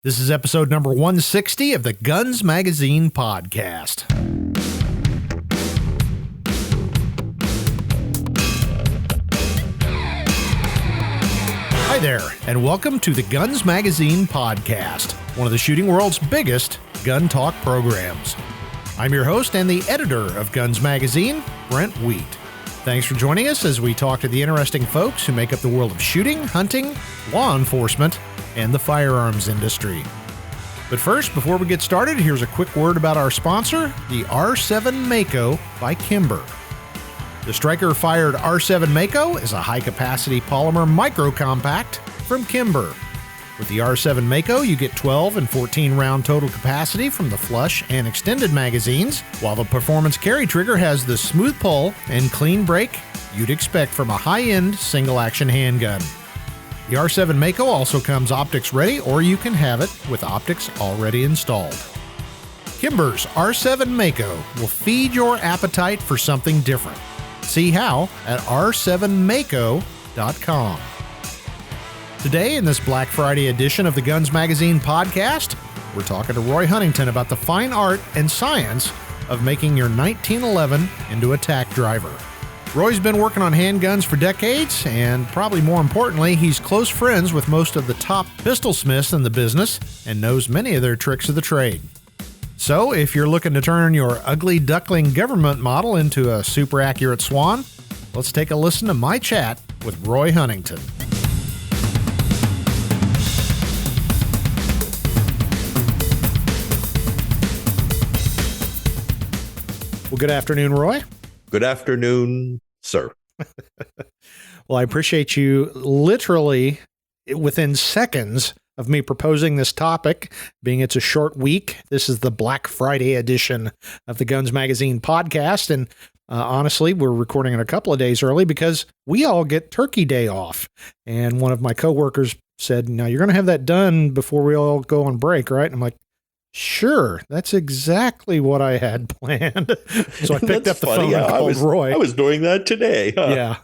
This is episode number 160 of the Guns Magazine podcast. Hi there, and welcome to the Guns Magazine podcast, one of the shooting world's biggest gun talk programs. I'm your host and the editor of Guns Magazine, Brent. Thanks for joining us as we talk to the interesting folks who make up the world of shooting, hunting, law enforcement, and the firearms industry. But first, before we get started, here's a quick word about our sponsor, the R7 Mako by Kimber. The striker-fired R7 Mako is a high-capacity polymer micro-compact from Kimber. With the R7 Mako, you get 12 and 14-round total capacity from the flush and extended magazines, while the performance carry trigger has the smooth pull and clean break you'd expect from a high-end single-action handgun. The R7 Mako also comes optics ready, or you can have it with optics already installed. Kimber's R7 Mako will feed your appetite for something different. See how at r7mako.com. Today, in this Black Friday edition of the Guns Magazine podcast, we're talking to Roy Huntington about the fine art and science of making your 1911 into a tack driver. Roy's been working on handguns for decades, and probably more importantly, he's close friends with most of the top pistol smiths in the business and knows many of their tricks of the trade. So if you're looking to turn your ugly duckling government model into a super accurate swan, let's take a listen to my chat with Roy Huntington. Well, good afternoon, Roy. Good afternoon, sir. Well, I appreciate you literally within seconds of me proposing this topic, being it's a short week. This is the Black Friday edition of the Guns Magazine podcast. And honestly, we're recording it a couple of days early because we all get Turkey Day off. And one of my coworkers said, now you're going to have that done before we all go on break, right? And I'm like, sure, that's exactly what I had planned. So I picked up the phone and called Roy. I was doing that today. Huh? Yeah,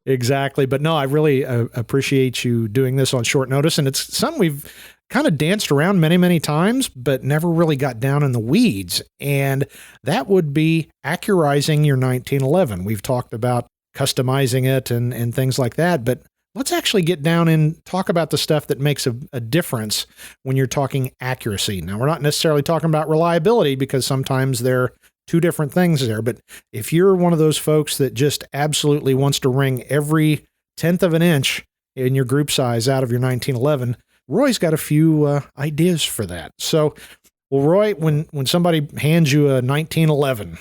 exactly. But no, I really appreciate you doing this on short notice. And it's something we've kind of danced around many, many times, but never really got down in the weeds. And that would be accurizing your 1911. We've talked about customizing it and things like that, but let's actually get down and talk about the stuff that makes a difference when you're talking accuracy. Now, we're not necessarily talking about reliability because sometimes they're two different things there. But if you're one of those folks that just absolutely wants to wring every 1/10 of an inch in your group size out of your 1911, Roy's got a few ideas for that. So, well, Roy, when somebody hands you a 1911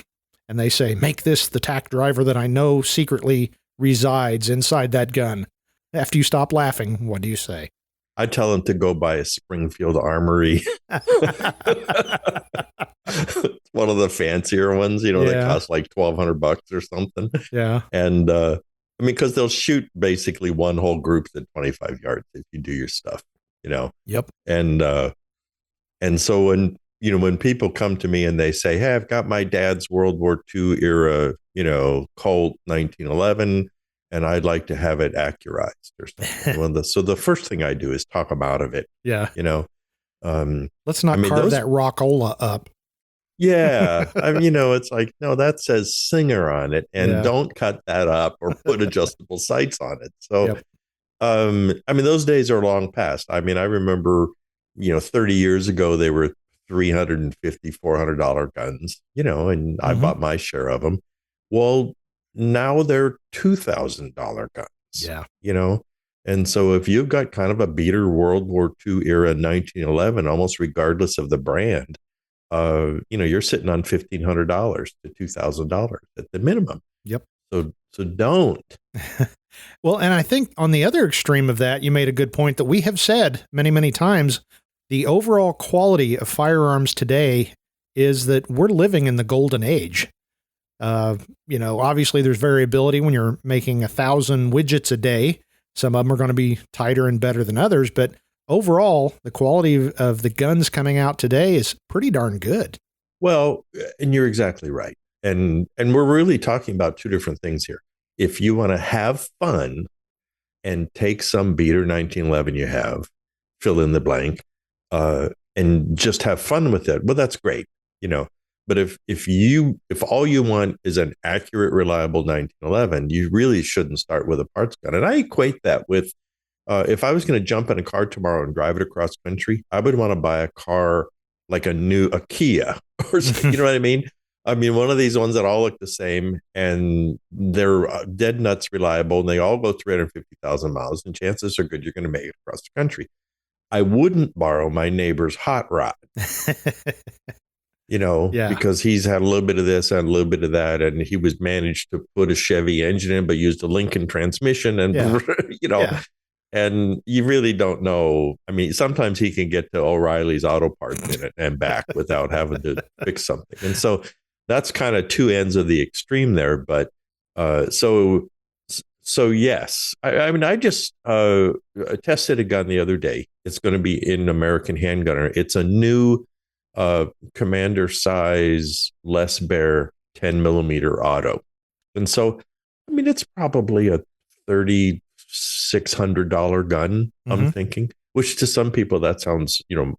and they say, make this the tack driver that I know secretly resides inside that gun, after you stop laughing, what do you say? I tell them to go buy a Springfield Armory. One of the fancier ones, that cost like $1,200 or something. Yeah. And because they'll shoot basically one whole group at 25 yards if you do your stuff, Yep. And so when people come to me and they say, hey, I've got my dad's World War II era, Colt 1911. And I'd like to have it accurized or something. So the first thing I do is talk them out of it. Yeah. Let's not carve that rockola up. Yeah. It's like, no, that says Singer on it, and don't cut that up or put adjustable sights on it. So, those days are long past. I remember, 30 years ago, they were $350, $400 guns, and I bought my share of them. Well, now they're $2,000 guns. Yeah. And so if you've got kind of a beater World War II era 1911, almost regardless of the brand, you're sitting on $1,500 to $2,000 at the minimum. Yep. So don't. Well, and I think on the other extreme of that, you made a good point that we have said many, many times. The overall quality of firearms today is that we're living in the golden age. Obviously there's variability when you're making 1,000 widgets a day. Some of them are going to be tighter and better than others, but overall, the quality of the guns coming out today is pretty darn good. Well, and you're exactly right. And we're really talking about two different things here. If you want to have fun and take some beater 1911 you have, fill in the blank, and just have fun with it. Well, that's great, you know. But if all you want is an accurate, reliable 1911, you really shouldn't start with a parts gun. And I equate that with if I was going to jump in a car tomorrow and drive it across country, I would want to buy a car like a Kia or something, you know what I mean? I mean, one of these ones that all look the same and they're dead nuts reliable and they all go 350,000 miles and chances are good you're going to make it across the country. I wouldn't borrow my neighbor's hot rod, you know, because he's had a little bit of this and a little bit of that. And he was managed to put a Chevy engine in, but used a Lincoln transmission and, you know, and you really don't know. I mean, sometimes he can get to O'Reilly's Auto Parts in it and back without having to fix something. And so that's kind of two ends of the extreme there. But so yes, I mean, I just tested a gun the other day. It's going to be in American Handgunner. It's a new commander size, less bare 10 millimeter auto. And so, I mean, it's probably a $3,600 gun, I'm thinking, which to some people that sounds, you know,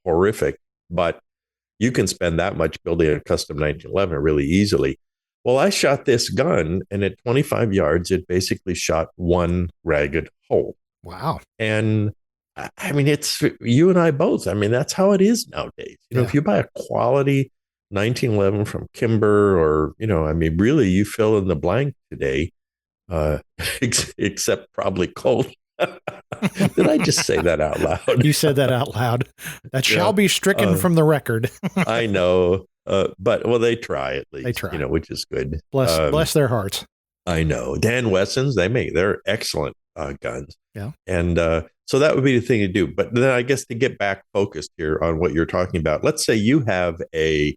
horrific, but you can spend that much building a custom 1911 really easily. Well, I shot this gun and at 25 yards, it basically shot one ragged hole. Wow. And I mean, it's you and I both. I mean, that's how it is nowadays. You know, if you buy a quality 1911 from Kimber or, you know, I mean, really you fill in the blank today, except probably Colt. Did I just say that out loud? You said that out loud. That shall be stricken from the record. I know. But well, they try at least. They try, you know, which is good. Bless their hearts. I know. Dan Wesson's, they're excellent guns. Yeah. And so that would be the thing to do. But then I guess to get back focused here on what you're talking about, let's say you have a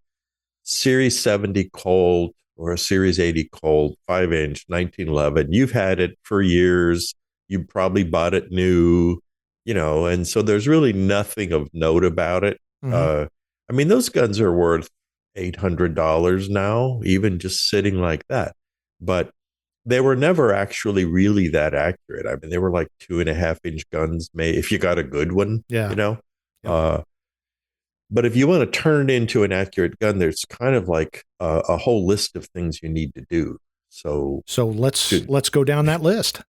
Series 70 Colt or a Series 80 Colt 5-inch 1911. You've had it for years. You probably bought it new, you know, and so there's really nothing of note about it. I mean, those guns are worth $800 now, even just sitting like that. But they were never actually really that accurate. I mean, they were like 2.5-inch guns, if you got a good one, you know. But if you want to turn it into an accurate gun, there's kind of like a whole list of things you need to do. So let's go down that list.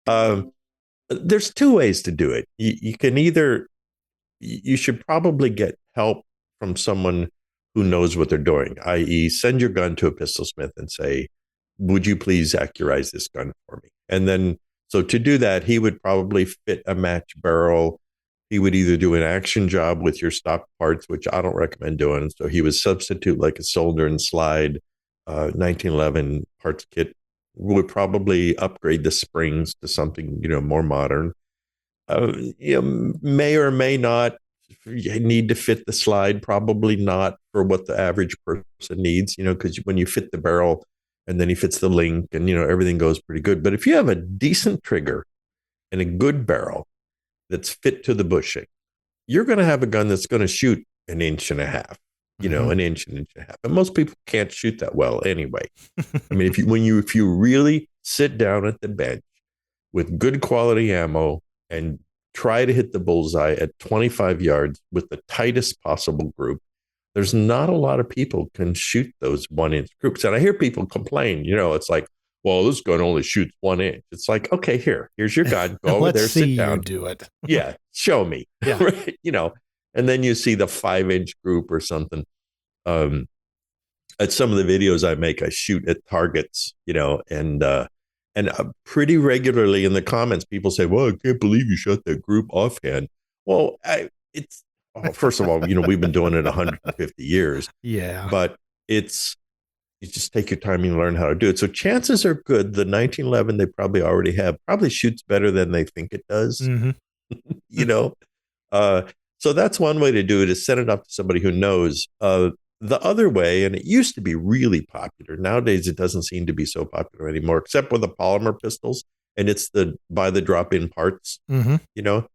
There's two ways to do it. You can you should probably get help from someone who knows what they're doing, i.e. send your gun to a pistol smith and say, would you please accurize this gun for me? And then, so to do that, he would probably fit a match barrel. He would either do an action job with your stock parts, which I don't recommend doing. So he would substitute like a solder and slide 1911 parts kit, would probably upgrade the springs to something, you know, more modern. You know, may or may not need to fit the slide, probably not for what the average person needs, you know, because when you fit the barrel and then he fits the link and, you know, everything goes pretty good. But if you have a decent trigger and a good barrel that's fit to the bushing, you're going to have a gun that's going to shoot 1.5 inches, you know, an inch, 1.5 inches. But most people can't shoot that well anyway. I mean, if you really sit down at the bench with good quality ammo and try to hit the bullseye at 25 yards with the tightest possible group, there's not a lot of people can shoot those 1-inch groups. And I hear people complain, you know, it's like, well, this gun only shoots 1 inch. It's like, okay, here's your gun. Go over there, sit down. You do it. Yeah, show me. Yeah. Right? You know, and then you see the 5-inch group or something. At some of the videos I make, I shoot at targets, you know, and pretty regularly in the comments, people say, well, I can't believe you shot that group offhand. Well, first of all, you know, we've been doing it 150 years. Yeah. But you just take your time and learn how to do it. So chances are good. The 1911 they probably already have probably shoots better than they think it does. You know, so that's one way to do it, is send it up to somebody who knows. The other way, and it used to be really popular. Nowadays, it doesn't seem to be so popular anymore, except with the polymer pistols. And it's buy the drop-in parts, you know.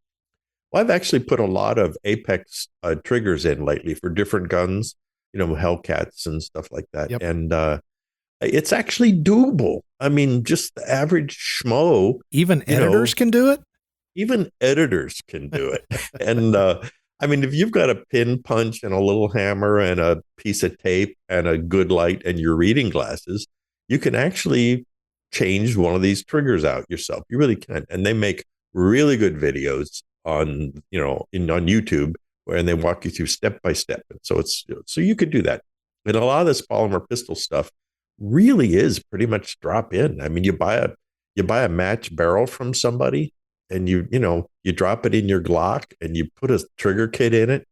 Well, I've actually put a lot of Apex triggers in lately for different guns, you know, Hellcats and stuff like that. Yep. And it's actually doable. I mean, just the average schmo. Even editors can do it? Even editors can do it. And I mean, if you've got a pin punch and a little hammer and a piece of tape and a good light and your reading glasses, you can actually change one of these triggers out yourself. You really can. And they make really good videos on, on YouTube, and they walk you through step by step. And so you could do that. And a lot of this polymer pistol stuff really is pretty much drop in. I mean, you buy a match barrel from somebody, and you drop it in your Glock and you put a trigger kit in it,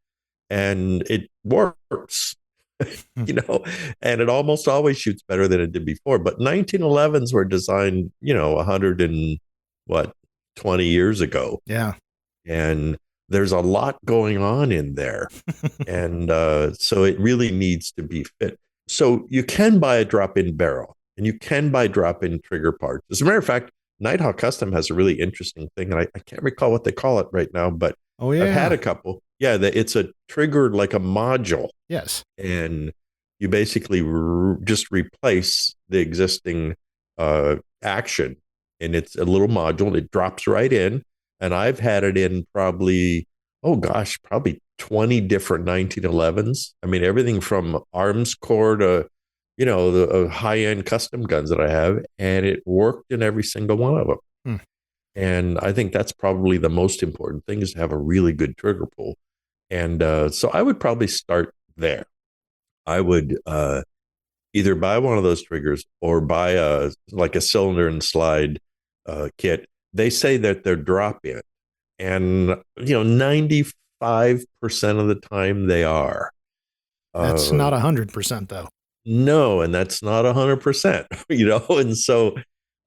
and it works. And it almost always shoots better than it did before. But 1911s were designed, 20 years ago. Yeah. And there's a lot going on in there. And so it really needs to be fit. So you can buy a drop-in barrel, and you can buy drop-in trigger parts. As a matter of fact, Nighthawk Custom has a really interesting thing, and I can't recall what they call it right now, but I've had a couple. Yeah, it's a trigger like a module. Yes. And you basically just replace the existing action, and it's a little module. It drops right in, and I've had it in probably 20 different 1911s. I mean, everything from arms core to the high-end custom guns that I have, and it worked in every single one of them. And I think that's probably the most important thing, is to have a really good trigger pull. And so I would probably start there. I would either buy one of those triggers or buy a cylinder and slide kit. They say that they're drop-in, and 95% of the time they are. That's not 100% though. No, and that's not 100%, and so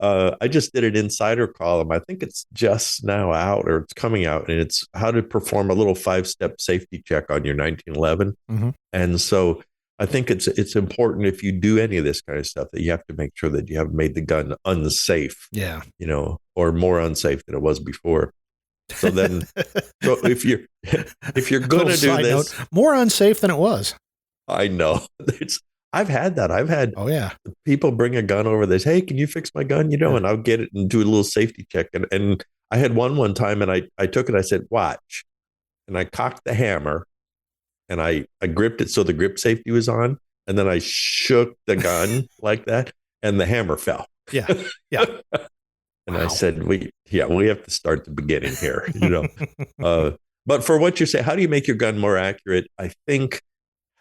I just did an insider column. I think it's just now out, or it's coming out, and it's how to perform a little 5-step safety check on your 1911. Mm-hmm. And so I think it's important, if you do any of this kind of stuff, that you have to make sure that you haven't made the gun unsafe. Yeah. Or more unsafe than it was before. So then, so if you're going to do this, more unsafe than it was. I know. I've had that. I've had people bring a gun over. They say, "Hey, can you fix my gun?" And I'll get it and do a little safety check. And I had one time, and I took it. I said, "Watch," and I cocked the hammer, and I gripped it so the grip safety was on, and then I shook the gun like that, and the hammer fell. Yeah. And I said, we have to start the beginning here, But for what you say, how do you make your gun more accurate? I think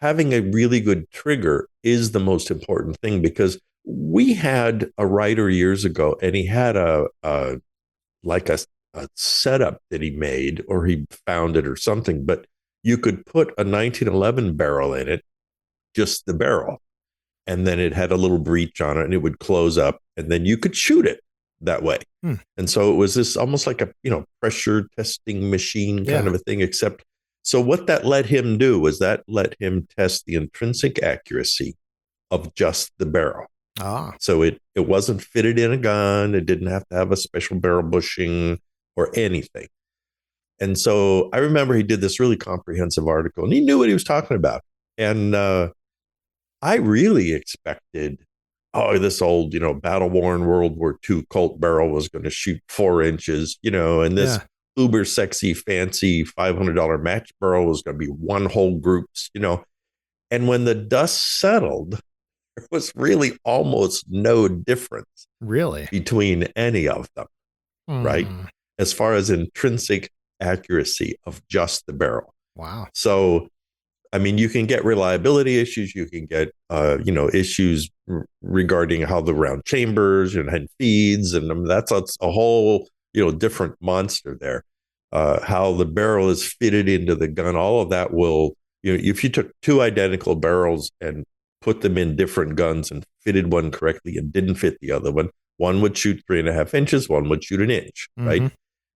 having a really good trigger is the most important thing, because we had a writer years ago, and he had a setup that he made, or he found it or something, but you could put a 1911 barrel in it, just the barrel, and then it had a little breech on it, and it would close up, and then you could shoot it that way. And so it was this almost like a pressure testing machine kind of a thing, except so what that let him do was that let him test the intrinsic accuracy of just the barrel. So it wasn't fitted in a gun. It didn't have to have a special barrel bushing or anything. And so I remember he did this really comprehensive article, and he knew what he was talking about. And I really expected, this old, battle-worn World War II Colt barrel was going to shoot 4 inches, and this uber sexy, fancy $500 match barrel was going to be one whole groups, And when the dust settled, there was really almost no difference between any of them, right? As far as intrinsic accuracy of just the barrel. Wow. So, I mean, you can get reliability issues. You can get, issues regarding how the round chambers and feeds, and that's a whole, different monster there. How the barrel is fitted into the gun, all of that will, if you took 2 identical barrels and put them in different guns and fitted one correctly and didn't fit the other one would shoot 3.5 inches, one would shoot 1 inch, right?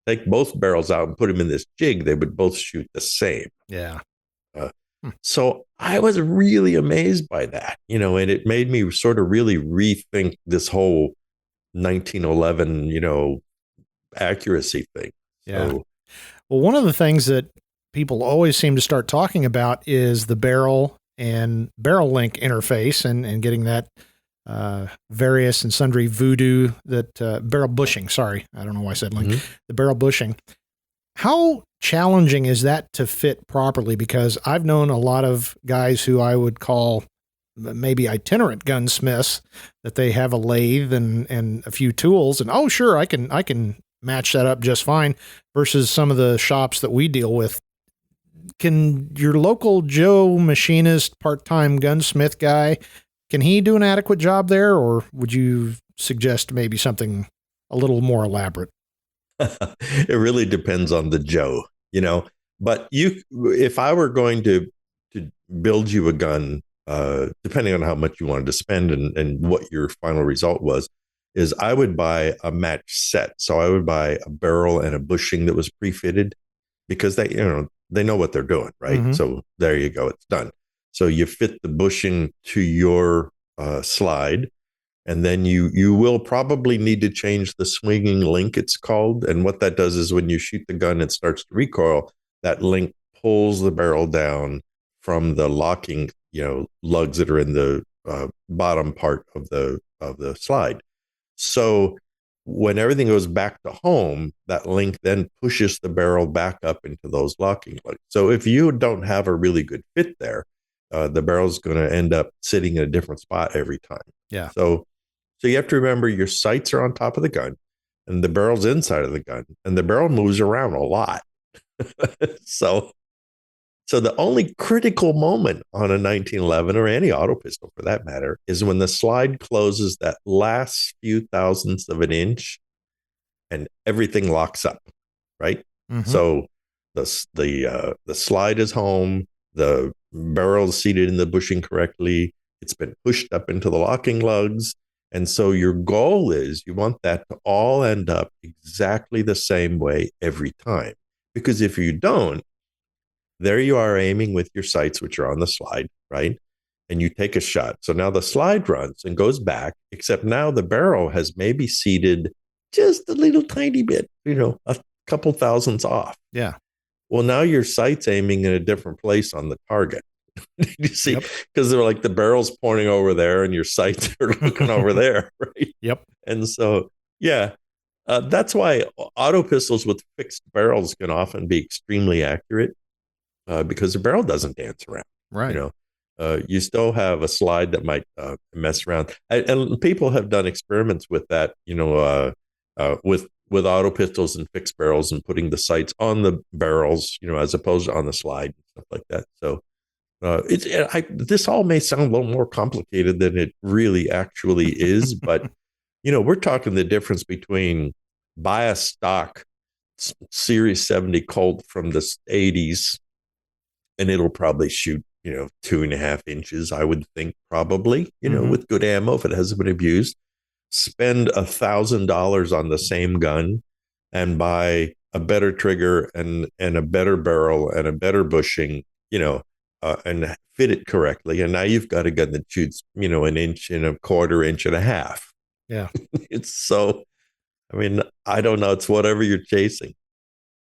Take both barrels out and put them in this jig, they would both shoot the same. Yeah. So I was really amazed by that, and it made me sort of really rethink this whole 1911, accuracy thing. Yeah. Well, one of the things that people always seem to start talking about is the barrel and barrel link interface, and getting that various and sundry voodoo, that barrel bushing. Sorry, I don't know why I said link. The barrel bushing. How challenging is that to fit properly? Because I've known a lot of guys who I would call maybe itinerant gunsmiths, that they have a lathe and a few tools, and oh sure, I can match that up just fine, versus some of the shops that we deal with. Can your local Joe machinist, part-time gunsmith guy, can he do an adequate job there, or would you suggest maybe something a little more elaborate? It really depends on the Joe, but if I were going to build you a gun, depending on how much you wanted to spend and what your final result was, is I would buy a match set. So I would buy a barrel and a bushing that was pre-fitted, because they know what they're doing, right? Mm-hmm. So there you go, it's done. So you fit the bushing to your slide, and then you will probably need to change the swinging link, it's called. And what that does is when you shoot the gun, it starts to recoil. That link pulls the barrel down from the locking lugs that are in the bottom part of the slide. So when everything goes back to home, that link then pushes the barrel back up into those locking lugs. So if you don't have a really good fit there, the barrel's going to end up sitting in a different spot every time. Yeah. So you have to remember your sights are on top of the gun, and the barrel's inside of the gun, and the barrel moves around a lot. So the only critical moment on a 1911, or any auto pistol for that matter, is when the slide closes that last few thousandths of an inch and everything locks up, right? Mm-hmm. So the slide is home, the barrel is seated in the bushing correctly, it's been pushed up into the locking lugs, and so your goal is you want that to all end up exactly the same way every time. Because if you don't, there you are aiming with your sights, which are on the slide, right? And you take a shot. So now the slide runs and goes back, except now the barrel has maybe seated just a little tiny bit, a couple thousandths off. Yeah. Well, now your sight's aiming in a different place on the target. You see, because they're like the barrel's pointing over there and your sights are looking over there, right? Yep. And so, yeah, that's why auto pistols with fixed barrels can often be extremely accurate. Because the barrel doesn't dance around, right? You still have a slide that might mess around, and people have done experiments with that, with auto pistols and fixed barrels, and putting the sights on the barrels, as opposed to on the slide and stuff like that. So this all may sound a little more complicated than it really actually is, but we're talking the difference between buy a stock Series 70 Colt from the 80s. And it'll probably shoot, 2.5 inches, I would think, probably, with good ammo if it hasn't been abused. Spend $1,000 on the same gun and buy a better trigger and a better barrel and a better bushing, and fit it correctly. And now you've got a gun that shoots, 1.25 inches, 1.5 inches. Yeah. It's so, I don't know. It's whatever you're chasing.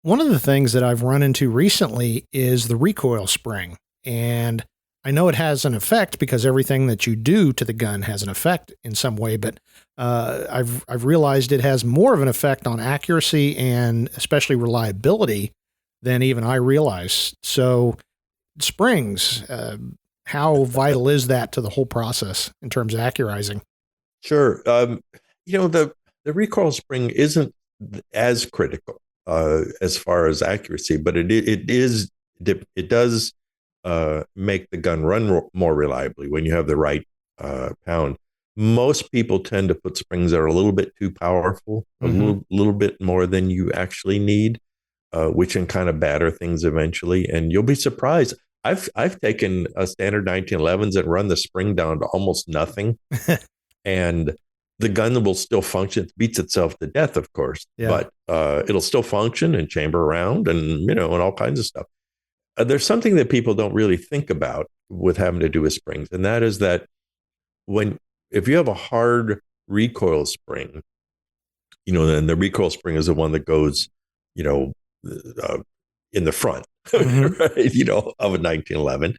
One of the things that I've run into recently is the recoil spring. And I know it has an effect because everything that you do to the gun has an effect in some way, but I've realized it has more of an effect on accuracy and especially reliability than even I realized. So springs, how vital is that to the whole process in terms of accurizing? Sure. The recoil spring isn't as critical as far as accuracy, but it does make the gun run more reliably when you have the right pound. Most people tend to put springs that are a little bit too powerful, a little bit more than you actually need, which can kind of batter things eventually. And you'll be surprised. I've taken a standard 1911s and run the spring down to almost nothing, and the gun will still function. It beats itself to death, of course, but it'll still function and chamber around and, and all kinds of stuff. There's something that people don't really think about with having to do with springs. And that is that if you have a hard recoil spring, then the recoil spring is the one that goes, in the front, right? Of a 1911.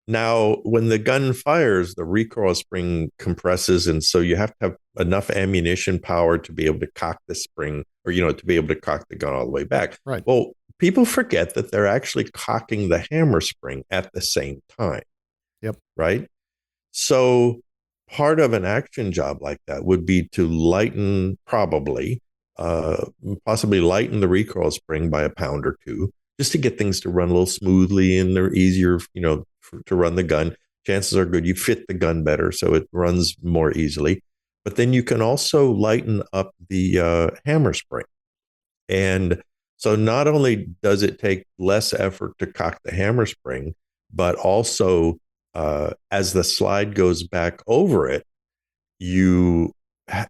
Now, when the gun fires, the recoil spring compresses, and so you have to have enough ammunition power to be able to cock the spring, or to be able to cock the gun all the way back. Right. Well, people forget that they're actually cocking the hammer spring at the same time. Yep. Right. So part of an action job like that would be to lighten, possibly lighten the recoil spring by a pound or two, just to get things to run a little smoothly and they're easier, to run the gun. Chances are good you fit the gun better, so it runs more easily. But then you can also lighten up the hammer spring. And so not only does it take less effort to cock the hammer spring, but also as the slide goes back over it, you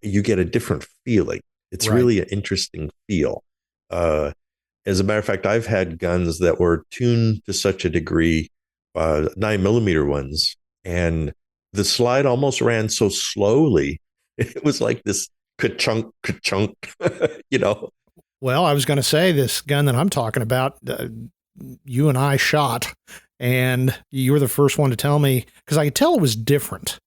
get a different feeling. It's really an interesting feel. As a matter of fact, I've had guns that were tuned to such a degree, 9mm ones, and the slide almost ran so slowly. It was like this ka-chunk, ka-chunk, Well, I was going to say this gun that I'm talking about, you and I shot, and you were the first one to tell me, because I could tell it was different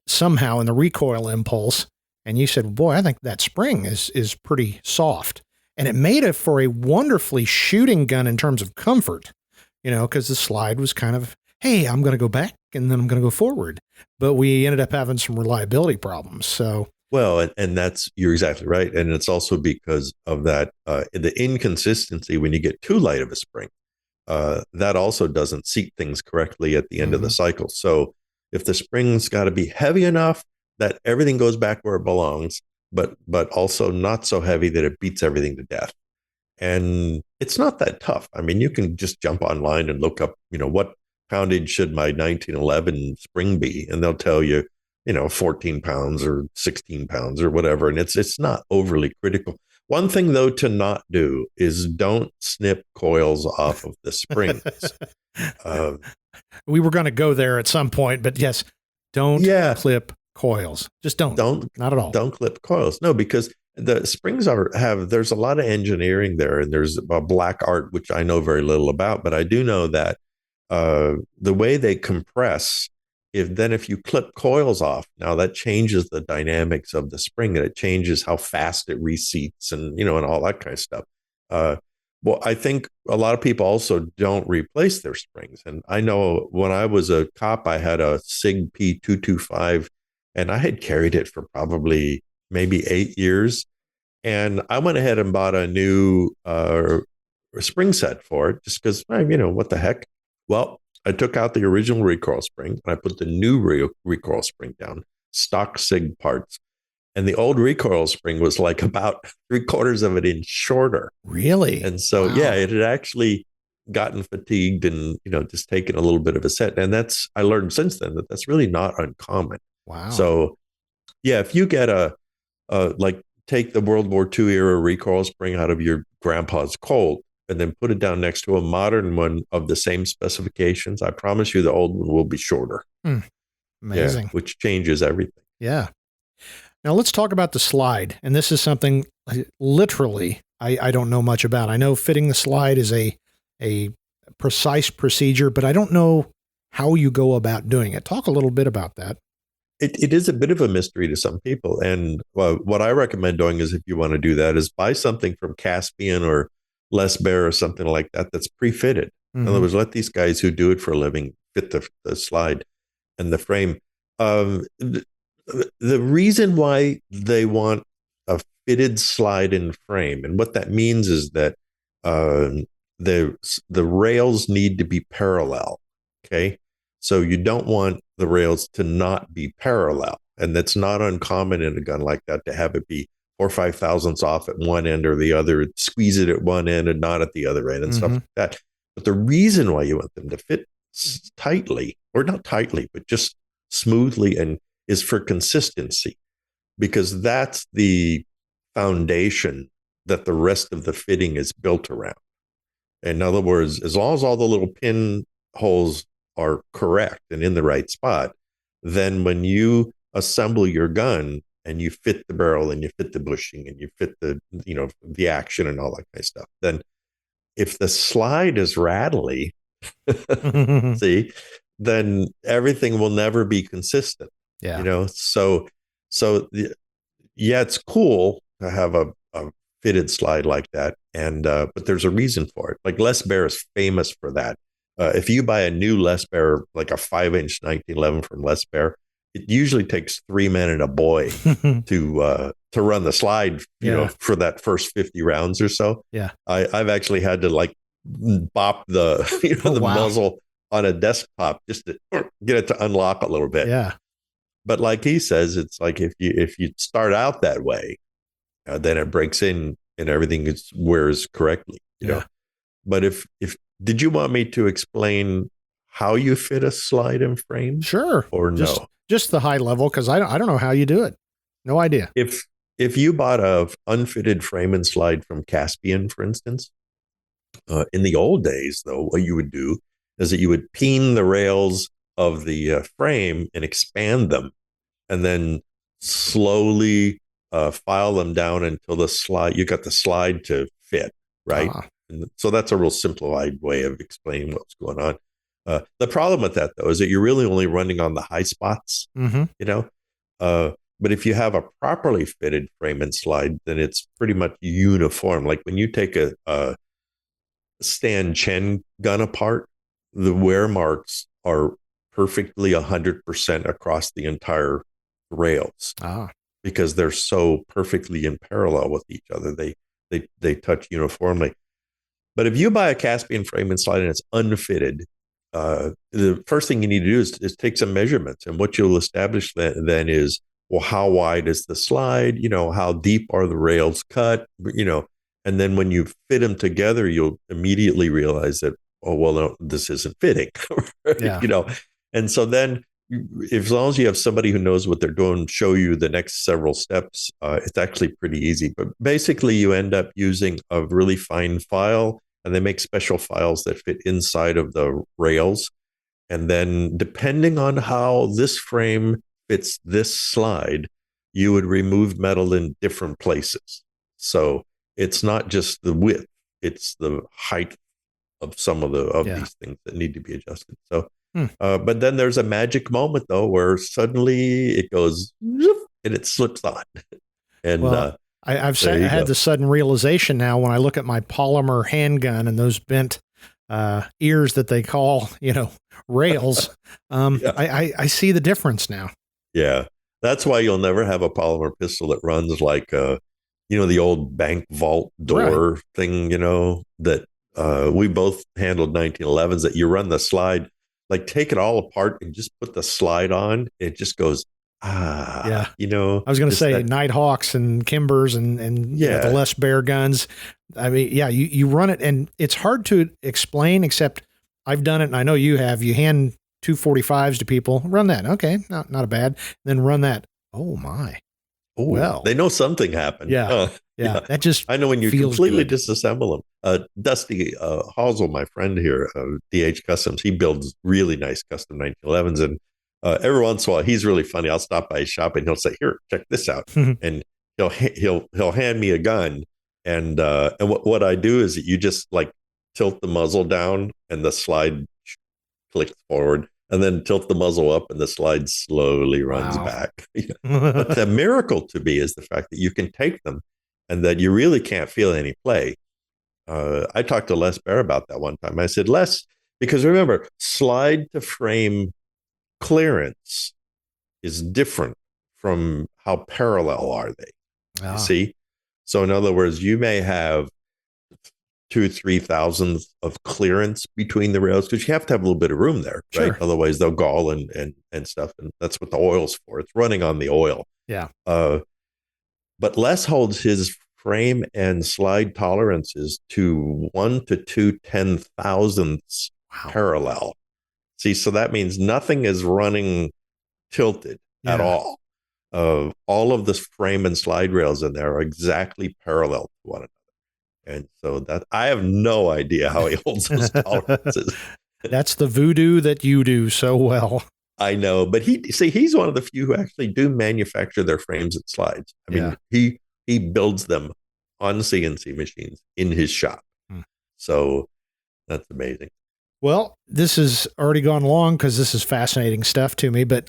somehow in the recoil impulse. And you said, boy, I think that spring is pretty soft. And it made it for a wonderfully shooting gun in terms of comfort, because the slide was kind of, hey, I'm going to go back and then I'm going to go forward. But we ended up having some reliability problems. So, well, and you're exactly right. And it's also because of that, the inconsistency when you get too light of a spring, that also doesn't seat things correctly at the end of the cycle. So if the spring's got to be heavy enough that everything goes back where it belongs, but also not so heavy that it beats everything to death. And it's not that tough. I mean, you can just jump online and look up, what poundage should my 1911 spring be? And they'll tell you, 14 pounds or 16 pounds or whatever. And it's not overly critical. One thing, though, to not do is don't snip coils off of the springs. We were going to go there at some point, but yes, don't clip coils. Just don't. Not at all. Don't clip coils. No, because the springs there's a lot of engineering there, and there's a black art, which I know very little about, but I do know that the way they compress, if you clip coils off, now that changes the dynamics of the spring, and it changes how fast it reseats and all that kind of stuff. Well, I think a lot of people also don't replace their springs. And I know when I was a cop, I had a SIG P225, and I had carried it for probably maybe 8 years. And I went ahead and bought a new spring set for it just because, what the heck? Well, I took out the original recoil spring and I put the new recoil spring down, stock SIG parts. And the old recoil spring was like about 3/4 of an inch shorter. Really? And so, it had actually gotten fatigued and, just taken a little bit of a set. And I learned since then that that's really not uncommon. Wow. So, if you get take the World War II era recoil spring out of your grandpa's Colt and then put it down next to a modern one of the same specifications, I promise you the old one will be shorter. Amazing. Yeah, which changes everything. Yeah. Now let's talk about the slide. And this is something literally I don't know much about. I know fitting the slide is a precise procedure, but I don't know how you go about doing it. Talk a little bit about that. It is a bit of a mystery to some people. And what I recommend doing is, if you want to do that, is buy something from Caspian or Les Bear or something like that that's pre-fitted. In other words, let these guys who do it for a living fit the slide and the frame. The reason why they want a fitted slide and frame, and what that means is that the rails need to be parallel. Okay. So you don't want the rails to not be parallel. And that's not uncommon in a gun like that, to have it be 4 or 5 thousandths off at one end or the other, squeeze it at one end and not at the other end and stuff like that. But the reason why you want them to fit tightly, or not tightly, but just smoothly, and is for consistency, because that's the foundation that the rest of the fitting is built around. In other words, as long as all the little pin holes are correct and in the right spot, then when you assemble your gun and you fit the barrel and you fit the bushing and you fit the action and all that kind of stuff, then if the slide is rattly, see, then everything will never be consistent. Yeah. So it's cool to have a fitted slide like that. And but there's a reason for it. Like Les Baer is famous for that. If you buy a new Les Baer, like a 5-inch 1911 from Les Baer, it usually takes 3 men and a boy to run the slide, you know, for that first 50 rounds or so. Yeah, I've actually had to like bop the the muzzle on a desktop just to get it to unlock a little bit. Yeah. But like he says, it's like if you start out that way, then it breaks in and everything wears correctly, you know. But if did you want me to explain how you fit a slide and frame? Sure. Or no? Just the high level, because I don't know how you do it. No idea. If you bought a unfitted frame and slide from Caspian, for instance, in the old days, though, what you would do is that you would peen the rails of the frame and expand them, and then slowly file them down until you got the slide to fit, right? And so that's a real simplified way of explaining what's going on. The problem with that, though, is that you're really only running on the high spots, you know. But if you have a properly fitted frame and slide, then it's pretty much uniform. Like when you take a Stan Chen gun apart, the wear marks are perfectly 100% across the entire rails because they're so perfectly in parallel with each other. They touch uniformly. But if you buy a Caspian frame and slide and it's unfitted, the first thing you need to do is take some measurements. And what you'll establish then is, well, how wide is the slide? You know, how deep are the rails cut? You know, and then when you fit them together, you'll immediately realize that, oh, well, no, this isn't fitting. You know, and so then as long as you have somebody who knows what they're doing, show you the next several steps, it's actually pretty easy. But basically, you end up using a really fine file, and they make special files that fit inside of the rails. And then depending on how this frame fits this slide, you would remove metal in different places. So it's not just the width, it's the height of some of these things that need to be adjusted. So, but then there's a magic moment, though, where suddenly it goes and it slips on. And I've had the sudden realization now when I look at my polymer handgun and those bent ears that they call, you know, rails. I see the difference now. Yeah. That's why you'll never have a polymer pistol that runs like, you know, the old bank vault door thing, you know, that we both handled 1911s, that you run the slide, like take it all apart and just put the slide on. It just goes, you know. I was going to say Nighthawks and Kimbers and you know, the Les Baer guns. I mean, you run it and it's hard to explain, except I've done it and I know you have. You hand 245s to people, run that. Okay, not a bad. Then run that. Oh my. Oh, well, they know something happened. Yeah. That just, I know when you completely disassemble them. Dusty Halsell, my friend here, DH Customs, he builds really nice custom 1911s. And every once in a while, he's really funny. I'll stop by his shop and he'll say, "Here, check this out." And he'll hand me a gun. And what I do is that you just like tilt the muzzle down and the slide clicks forward, and then tilt the muzzle up and the slide slowly runs back. But the miracle to me is the fact that you can take them and that you really can't feel any play. I talked to Les Baer about that one time. I said, Les, because remember, slide to frame clearance is different from how parallel are they. You see? So in other words, you may have 2-3 thousandths of clearance between the rails, because you have to have a little bit of room there, right? Otherwise they'll gall and stuff. And that's what the oil's for. It's running on the oil. Yeah. But Les holds his frame and slide tolerances to 1 to 2 10,000ths parallel. See, so that means nothing is running tilted at all. All of the frame and slide rails in there are exactly parallel to one another. And so that I have no idea how he holds those tolerances. That's the voodoo that you do so well. I know, but he's one of the few who actually do manufacture their frames and slides. I mean, he builds them on CNC machines in his shop. So that's amazing. Well, this has already gone long because this is fascinating stuff to me, but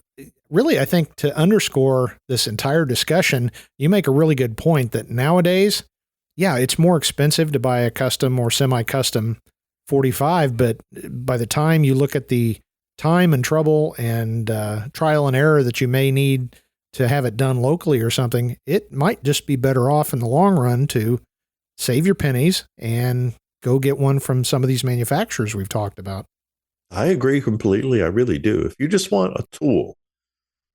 really, I think to underscore this entire discussion, you make a really good point that nowadays yeah, it's more expensive to buy a custom or semi-custom 45, but by the time you look at the time and trouble and trial and error that you may need to have it done locally or something, it might just be better off in the long run to save your pennies and go get one from some of these manufacturers we've talked about. I agree completely. I really do. If you just want a tool,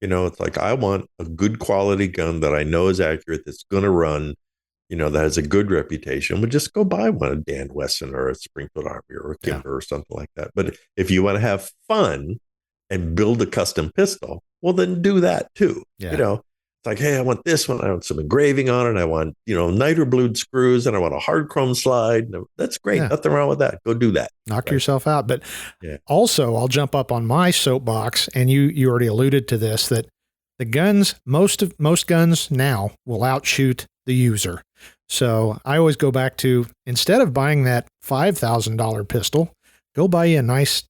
it's like I want a good quality gun that I know is accurate, that's going to run, that has a good reputation, would just go buy one, a Dan Wesson or a Springfield Army or a Kimber or something like that. But if you want to have fun and build a custom pistol, well, then do that too. Yeah. It's like, hey, I want this one. I want some engraving on it. I want, niter blued screws, and I want a hard chrome slide. That's great. Yeah. Nothing wrong with that. Go do that. Knock yourself out. But also, I'll jump up on my soapbox, and you already alluded to this, that the guns, most guns now will outshoot the user. So I always go back to, instead of buying that $5,000 pistol, go buy you a nice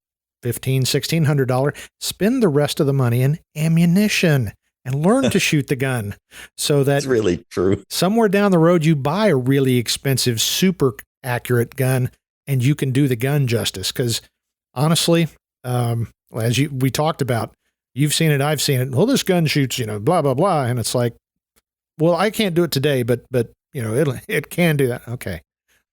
$1,500, $1,600, spend the rest of the money in ammunition and learn to shoot the gun, so that it's really true. Somewhere down the road, you buy a really expensive, super accurate gun and you can do the gun justice. Because honestly, as we talked about, you've seen it, I've seen it. Well, this gun shoots, blah, blah, blah. And it's like, well, I can't do it today, but it can do that. Okay.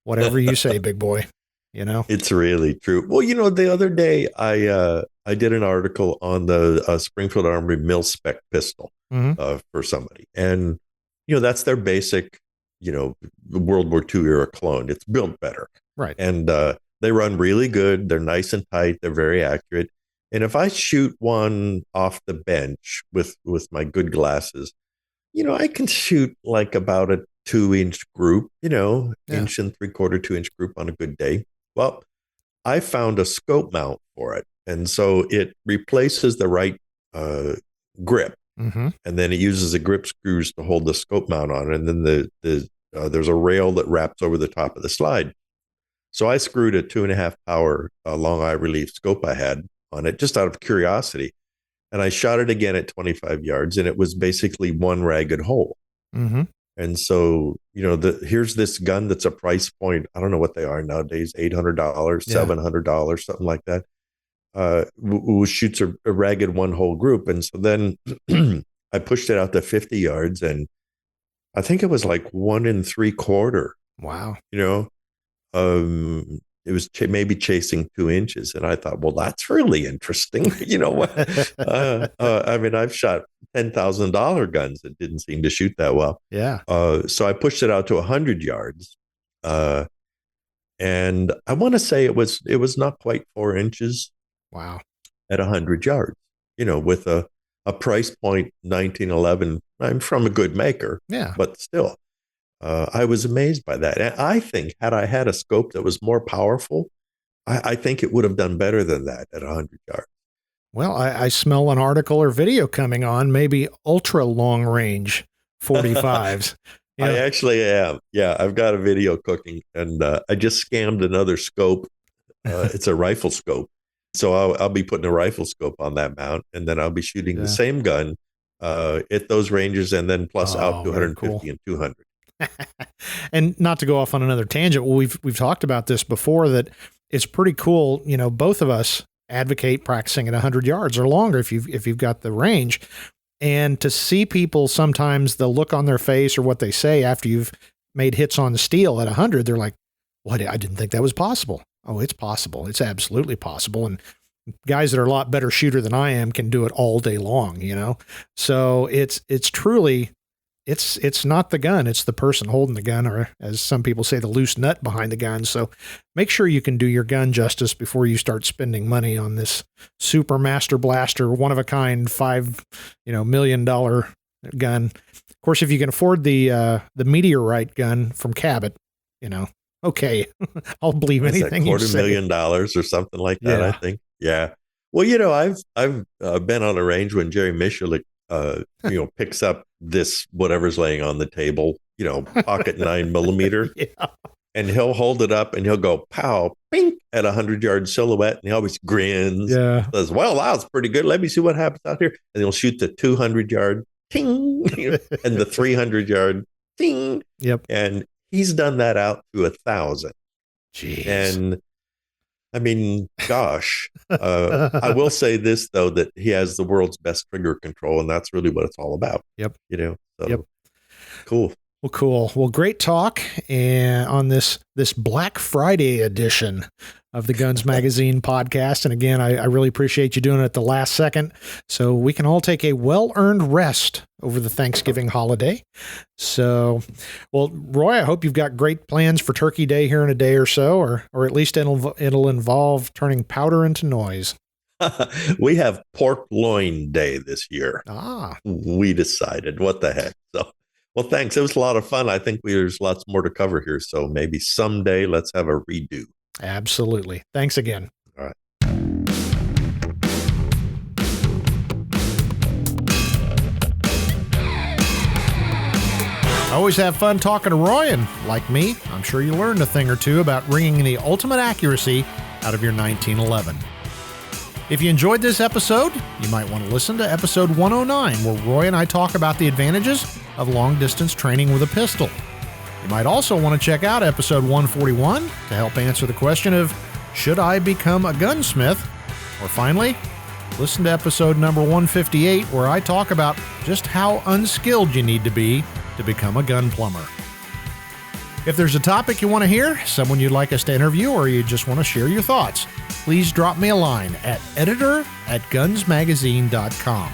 Whatever you say, big boy. It's really true. Well, the other day I did an article on the Springfield Armory mil-spec pistol for somebody. And, that's their basic, World War II era clone. It's built better. Right. And they run really good. They're nice and tight. They're very accurate. And if I shoot one off the bench with my good glasses, I can shoot like about a 2-inch group, inch and 3/4, 2-inch group on a good day. Well, I found a scope mount for it. And so it replaces the right grip. And then it uses the grip screws to hold the scope mount on. And then there's a rail that wraps over the top of the slide. So I screwed a 2.5 power long eye relief scope I had on it just out of curiosity. And I shot it again at 25 yards, and it was basically one ragged hole. And so, here's this gun that's a price point. I don't know what they are nowadays, $800, $700, something like that. Who shoots a ragged one hole group. And so then I pushed it out to 50 yards, and I think it was like 1 3/4. Wow. It was maybe chasing 2 inches. And I thought, well, that's really interesting. I've shot $10,000 guns that didn't seem to shoot that well. Yeah. So I pushed it out to 100 yards. And I want to say it was not quite 4 inches. Wow. At 100 yards, with a price point 1911. I'm from a good maker. Yeah. But still, I was amazed by that. And I think had I had a scope that was more powerful, I think it would have done better than that at 100 yards. Well, I smell an article or video coming on, maybe ultra long range 45s. I actually am. Yeah, I've got a video cooking, and I just scammed another scope. It's a rifle scope. So I'll be putting a rifle scope on that mount, and then I'll be shooting the same gun at those ranges, and then plus out to 150 and 200. And not to go off on another tangent, we've talked about this before, that it's pretty cool. Both of us advocate practicing at 100 yards or longer if you've got the range. And to see people, sometimes the look on their face or what they say after you've made hits on the steel at 100, they're like, "What? I didn't think that was possible." Oh, it's possible. It's absolutely possible. And guys that are a lot better shooter than I am can do it all day long, So it's truly, it's not the gun. It's the person holding the gun, or as some people say, the loose nut behind the gun. So make sure you can do your gun justice before you start spending money on this super master blaster, one of a kind, $5 million gun. Of course, if you can afford the Meteorite gun from Cabot, okay, I'll believe anything you say. $250,000 or something like that. I think. Yeah. Well, I've been on a range when Jerry Michulik, picks up this whatever's laying on the table, pocket 9mm, and he'll hold it up and he'll go pow, ping at 100-yard silhouette, and he always grins. Yeah. Says, "Well, that was pretty good. Let me see what happens out here." And he'll shoot the 200-yard ting, and the 300-yard ting. Yep. And He's done that out to 1,000. Jeez. And I mean, gosh, I will say this, though, that he has the world's best trigger control, and that's really what it's all about. Yep. So cool. Well, cool. Well, great talk on this Black Friday edition of the Guns Magazine podcast. And again, I really appreciate you doing it at the last second so we can all take a well-earned rest over the Thanksgiving holiday. So, well, Roy, I hope you've got great plans for Turkey Day here in a day or so, or at least it'll involve turning powder into noise. We have Pork Loin Day this year. We decided, what the heck. So, well, thanks. It was a lot of fun. I think there's lots more to cover here. So maybe someday let's have a redo. Absolutely. Thanks again. All right. I always have fun talking to Roy, and like me, I'm sure you learned a thing or two about wringing the ultimate accuracy out of your 1911. If you enjoyed this episode, you might want to listen to episode 109, where Roy and I talk about the advantages of long-distance training with a pistol. You might also want to check out episode 141 to help answer the question of, should I become a gunsmith? Or finally, listen to episode number 158, where I talk about just how unskilled you need to be to become a gun plumber. If there's a topic you want to hear, someone you'd like us to interview, or you just want to share your thoughts, please drop me a line at editor@gunsmagazine.com.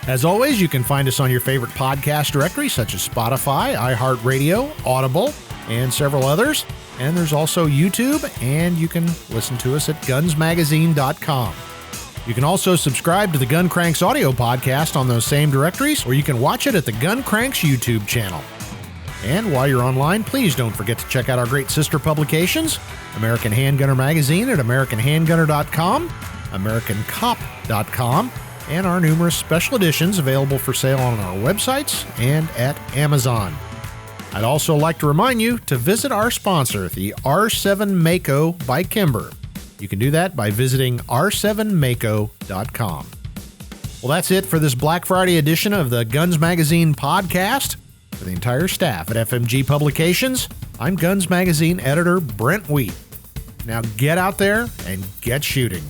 As always, you can find us on your favorite podcast directory, such as Spotify, iHeartRadio, Audible, and several others. And there's also YouTube, and you can listen to us at gunsmagazine.com. You can also subscribe to the Gun Cranks audio podcast on those same directories, or you can watch it at the Gun Cranks YouTube channel. And while you're online, please don't forget to check out our great sister publications, American Handgunner Magazine at AmericanHandgunner.com, AmericanCop.com, and our numerous special editions available for sale on our websites and at Amazon. I'd also like to remind you to visit our sponsor, the R7 Mako by Kimber. You can do that by visiting r7mako.com. Well, that's it for this Black Friday edition of the Guns Magazine podcast. For the entire staff at FMG Publications, I'm Guns Magazine editor Brent Wheat. Now get out there and get shooting.